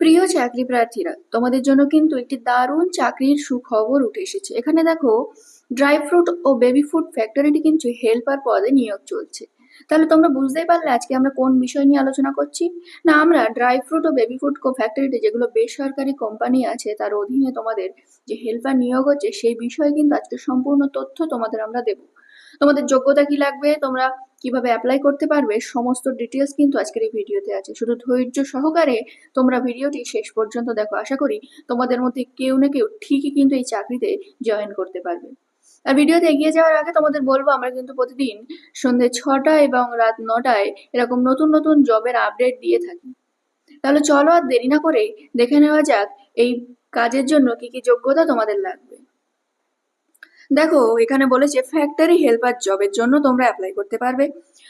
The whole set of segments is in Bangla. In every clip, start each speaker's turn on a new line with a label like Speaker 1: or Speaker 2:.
Speaker 1: প্রিয় চাকরি প্রার্থীরা, তোমাদের জন্য কিন্তু একটি দারুণ চাকরির সুখবর উঠে এসেছে। এখানে দেখো, ড্রাই ফ্রুট ও বেবি ফুড ফ্যাক্টরিটি কিন্তু হেল্পার পদে নিয়োগ চলছে। তাহলে তোমরা বুঝতেই পারলে আজকে আমরা কোন বিষয় নিয়ে আলোচনা করছি। না, আমরা ড্রাই ফ্রুট ও বেবি ফুড ফ্যাক্টরিতে যেগুলো বেসরকারি কোম্পানি আছে তার অধীনে তোমাদের যে হেল্পার নিয়োগ হচ্ছে সেই বিষয়ে কিন্তু আজকে সম্পূর্ণ তথ্য তোমাদের আমরা দেবো। তোমাদের যোগ্যতা কি লাগবে, তোমরা কিভাবে অ্যাপ্লাই করতে পারবে, সমস্ত ডিটেলস কিন্তু আজকের এই ভিডিওতে আছে। শুধু ধৈর্য সহকারে তোমরা ভিডিওটি শেষ পর্যন্ত দেখো। আশা করি তোমাদের মধ্যে কেউ না কেউ ঠিকই কিন্তু এই চাকরিতে জয়েন করতে পারবে। আর ভিডিওতে এগিয়ে যাওয়ার আগে তোমাদের বলবো, আমরা কিন্তু প্রতিদিন সন্ধ্যে 6টা এবং রাত 9টায় এরকম নতুন নতুন জবের আপডেট দিয়ে থাকি। তাহলে চলো আর দেরি না করে দেখে নেওয়া যাক এই কাজের জন্য কি কি যোগ্যতা তোমাদের লাগবে। দেখো, এখানে বলেছে ফ্যাক্টরি হেল্পার জবের জন্য তোমরা অ্যাপ্লাই করতে পারবে।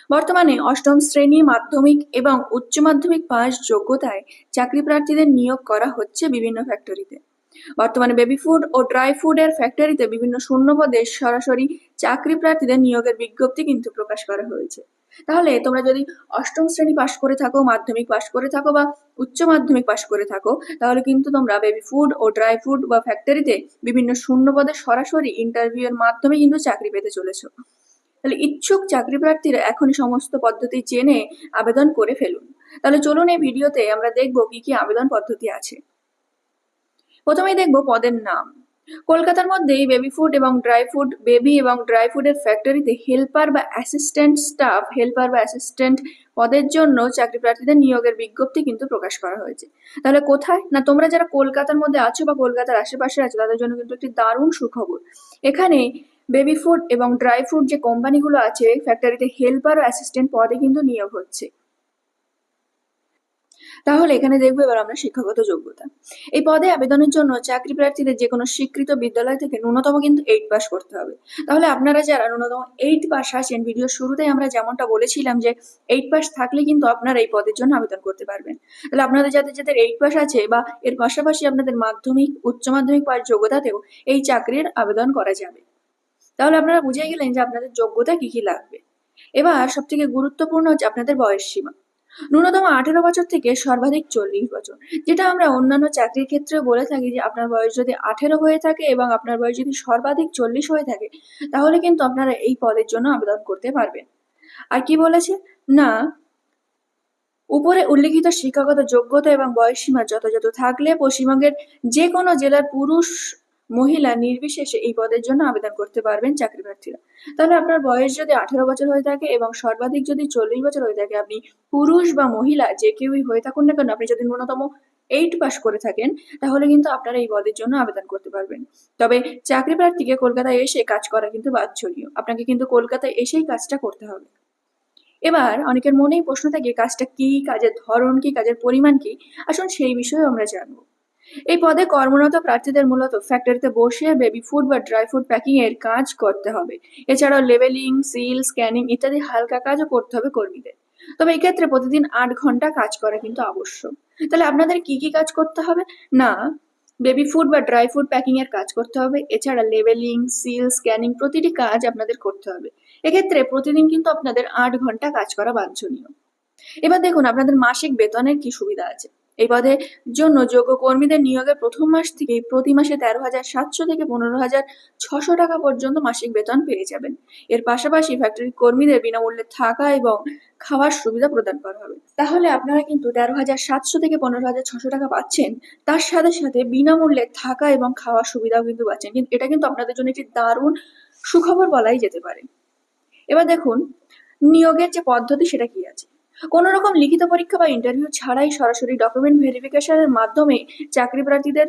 Speaker 1: বর্তমানে অষ্টম শ্রেণী, মাধ্যমিক এবং উচ্চ মাধ্যমিক পাস যোগ্যতায় চাকরি প্রার্থীদের নিয়োগ করা হচ্ছে বিভিন্ন ফ্যাক্টরিতে। বর্তমানে বেবি ফুড ও ড্রাই ফুডের ফ্যাক্টরিতে বিভিন্ন শূন্য পদে সরাসরি চাকরি প্রার্থীদের নিয়োগের বিজ্ঞপ্তি কিন্তু প্রকাশ করা হয়েছে। তাহলে তোমরা যদি অষ্টম শ্রেণী পাশ করে থাকো, মাধ্যমিক পাশ করে থাকো বা উচ্চ মাধ্যমিক পাশ করে থাকো, তাহলে কিন্তু তোমরা বেবি ফুড ও ড্রাই ফুড বা ফ্যাক্টরিতে বিভিন্ন শূন্য পদে সরাসরি ইন্টারভিউ এর মাধ্যমে কিন্তু চাকরি পেতে চলেছো। তাহলে ইচ্ছুক চাকরি প্রার্থীরা এখনই সমস্ত পদ্ধতি জেনে আবেদন করে ফেলুন। তাহলে চলুন এই ভিডিওতে আমরা দেখবো কি কি আবেদন পদ্ধতি আছে। প্রথমেই দেখবো পদের নাম। কলকাতার মধ্যেই বেবি ফুড এবং ড্রাই ফুড, বেবি এবং ড্রাই ফুডের ফ্যাক্টরিতে হেল্পার বা অ্যাসিস্ট্যান্ট স্টাফ, হেল্পার বা অ্যাসিস্ট্যান্ট পদের জন্য চাকরি প্রার্থীদের নিয়োগের বিজ্ঞপ্তি কিন্তু প্রকাশ করা হয়েছে। তাহলে কোথায়? না, তোমরা যারা কলকাতার মধ্যে আছো বা কলকাতার আশেপাশে আছো তাদের জন্য কিন্তু একটি দারুণ সুখবর। এখানে বেবি ফুড এবং ড্রাই ফুড যে কোম্পানিগুলো আছে ফ্যাক্টরিতে হেল্পার ও অ্যাসিস্ট্যান্ট পদে কিন্তু নিয়োগ হচ্ছে। তাহলে এখানে দেখবো এবার আমরা শিক্ষাগত যোগ্যতা। এই পদে আবেদনের জন্য চাকরি প্রার্থীদের যে কোনো স্বীকৃত বিদ্যালয় থেকে ন্যূনতম কিন্তু 8 পাস করতে হবে। তাহলে আপনারা যারা ন্যূনতম 8 পাস আছেন, ভিডিওর শুরুতেই আমরা যেমনটা বলেছিলাম যে 8 পাস থাকলে কিন্তু আপনারা এই পদের জন্য আবেদন করতে পারবেন। তাহলে আপনাদের যাদের যাদের 8 পাস আছে বা এর পাশাপাশি আপনাদের মাধ্যমিক, উচ্চ মাধ্যমিক পাস যোগ্যতাতেও এই চাকরির আবেদন করা যাবে। তাহলে আপনারা বুঝে গেলেন যে আপনাদের যোগ্যতা কি কি লাগবে। এবার সব থেকে গুরুত্বপূর্ণ হচ্ছে আপনাদের বয়স সীমা। ন্যূনতম 18 বছর থেকে সর্বাধিক 40 বছর। যেটা আমরা অন্যান্য চাকরির ক্ষেত্রেও বলে থাকি যে আপনার বয়স যদি 18 হয়ে থাকে এবং আপনার বয়স যদি সর্বাধিক 40 হয়ে থাকে, তাহলে কিন্তু আপনারা এই পদের জন্য আবেদন করতে পারবেন। আর কি বলেছে? না, উপরে উল্লিখিত শিক্ষাগত যোগ্যতা এবং বয়সসীমা যথাযথ থাকলে পশ্চিমবঙ্গের যে কোনো জেলার পুরুষ মহিলা নির্বিশেষে এই পদের জন্য আবেদন করতে পারবেন চাকরি প্রার্থীরা। তাহলে আপনার বয়স যদি 18 বছর হয়ে থাকে এবং সর্বাধিক যদি 40 বছর হয়ে থাকে, আপনি পুরুষ বা মহিলা যে কেউই হয়ে থাকুন না কেন, আপনি যদি ন্যূনতম 8 পাস করে থাকেন, তাহলে কিন্তু আপনারা এই পদের জন্য আবেদন করতে পারবেন। তবে চাকরি প্রার্থীকে কলকাতায় এসে কাজ করা কিন্তু বাঞ্ছনীয়। আপনাকে কিন্তু কলকাতায় এসেই কাজটা করতে হবে। এবার অনেকের মনেই প্রশ্ন থাকে, কাজটা কি, কাজের ধরন কি, কাজের পরিমাণ কি। আসুন সেই বিষয়ে আমরা জানবো। এই পদে কর্মরত প্রার্থীদের মূলত ফ্যাক্টরিতে বসে বেবি ফুড বা ড্রাই ফুড প্যাকিং এর কাজ করতে হবে। এছাড়াও লেবেলিং, সিল, স্ক্যানিং ইত্যাদি হালকা কাজও করতে হবে কর্মীদের। তবে এক্ষেত্রে প্রতিদিন 8 ঘন্টা কাজ করা কিন্তু আবশ্যক। তাহলে আপনাদের কি কি কাজ করতে হবে? না, বেবি ফুড বা ড্রাই ফুড প্যাকিং এর কাজ করতে হবে। এছাড়া লেবেলিং, সিল, স্ক্যানিং প্রতিটি কাজ আপনাদের করতে হবে। এক্ষেত্রে প্রতিদিন কিন্তু আপনাদের 8 ঘন্টা কাজ করা বাঞ্ছনীয়। এবার দেখুন আপনাদের মাসিক বেতনের কি সুবিধা আছে। এই পদের জন্য যোগ্য কর্মীদের নিয়োগের প্রথম মাস থেকেই প্রতি মাসে 13,700 থেকে 15,600 টাকা পর্যন্ত মাসিক বেতন পেয়ে যাবেন। এর পাশাপাশি ফ্যাক্টরি কর্মীদের বিনামূল্যে থাকা এবং খাওয়ার সুবিধা প্রদান করা হবে। তাহলে আপনারা কিন্তু 13,700 থেকে 15,600 টাকা পাচ্ছেন, তার সাথে সাথে বিনামূল্যে থাকা এবং খাওয়ার সুবিধাও কিন্তু পাচ্ছেন। কিন্তু এটা কিন্তু আপনাদের জন্য একটি দারুণ সুখবর বলাই যেতে পারে। এবার দেখুন নিয়োগের যে পদ্ধতি সেটা কি আছে। কোনো রকম লিখিত পরীক্ষা বা ইন্টারভিউ ছাড়াই সরাসরি ডকুমেন্ট ভেরিফিকেশনের মাধ্যমে চাকরি প্রার্থীদের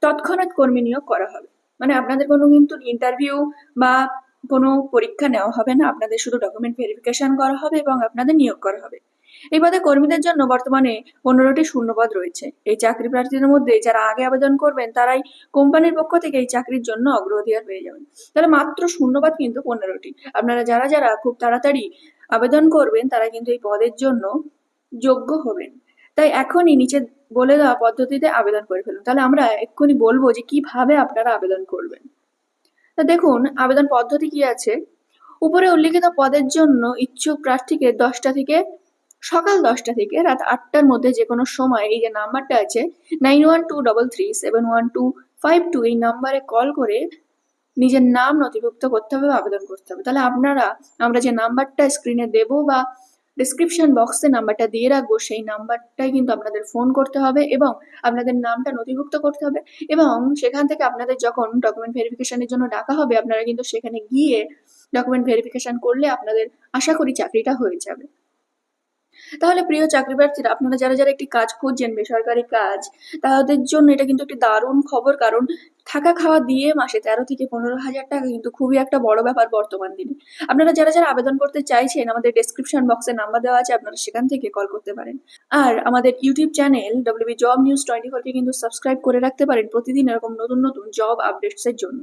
Speaker 1: তৎক্ষণাৎ কর্মী নিয়োগ করা হবে। মানে আপনাদের কোনো কিন্তু ইন্টারভিউ বা কোনো পরীক্ষা নেওয়া হবে না, আপনাদের শুধু ডকুমেন্ট ভেরিফিকেশন করা হবে এবং আপনাদের নিয়োগ করা হবে। এই পদে কর্মীদের জন্য বর্তমানে 15টি শূন্যপদ রয়েছে। এই চাকরি প্রার্থীদের মধ্যে যারা আগে আবেদন করবেন তারাই কোম্পানির পক্ষ থেকে এই চাকরির জন্য অগ্রাধিকার পেয়ে যাবেন। তাহলে মাত্র শূন্যপদ কিন্তু 15টি। আপনারা যারা যারা খুব তাড়াতাড়ি আবেদন করবেন তারা কিন্তু এই পদের জন্য যোগ্য হবেন। তাই এখনই নিচে বলে দেওয়া পদ্ধতিতে আবেদন করে ফেলুন। তাহলে আমরা এক্ষুনি বলবো যে কিভাবে আপনারা আবেদন করবেন। তা দেখুন আবেদন পদ্ধতি কি আছে। উপরে উল্লিখিত পদের জন্য ইচ্ছুক প্রার্থীকে 10টা থেকে সকাল 10টা থেকে রাত 8টার মধ্যে যে কোনো সময় এই যে নাম্বারটা আছে 9123371252 এই নাম্বারে কল করে নিজের নাম নথিভুক্ত করতে হবে বা আবেদন করতে হবে। তাহলে আমরা যে নাম্বারটা স্ক্রিনে দেবো বা ডেসক্রিপশন বক্সে নাম্বারটা দিয়ে রাখবো, সেই নাম্বারটায় কিন্তু আপনাদের ফোন করতে হবে এবং আপনাদের নামটা নথিভুক্ত করতে হবে এবং সেখান থেকে আপনাদের যখন ডকুমেন্ট ভেরিফিকেশনের জন্য ডাকা হবে, আপনারা কিন্তু সেখানে গিয়ে ডকুমেন্ট ভেরিফিকেশন করলে আপনাদের আশা করি চাকরিটা হয়ে যাবে। তাহলে প্রিয় চাকরি প্রার্থীরা, আপনারা যারা একটি কাজ খুঁজছেন, বেসরকারি কাজ, তাদের জন্য এটা কিন্তু একটি দারুণ খবর। কারণ থাকা খাওয়া দিয়ে মাসে 13 থেকে 15,000 টাকা কিন্তু খুবই একটা বড় ব্যাপার বর্তমান দিনে। আপনারা যারা আবেদন করতে চাইছেন, আমাদের ডেসক্রিপশন বক্সে নাম্বার দেওয়া আছে, আপনারা সেখান থেকে কল করতে পারেন। আর আমাদের YouTube channel WB job news 24 কে কিন্তু সাবস্ক্রাইব করে রাখতে পারেন প্রতিদিন এরকম নতুন জব আপডেটসের জন্য।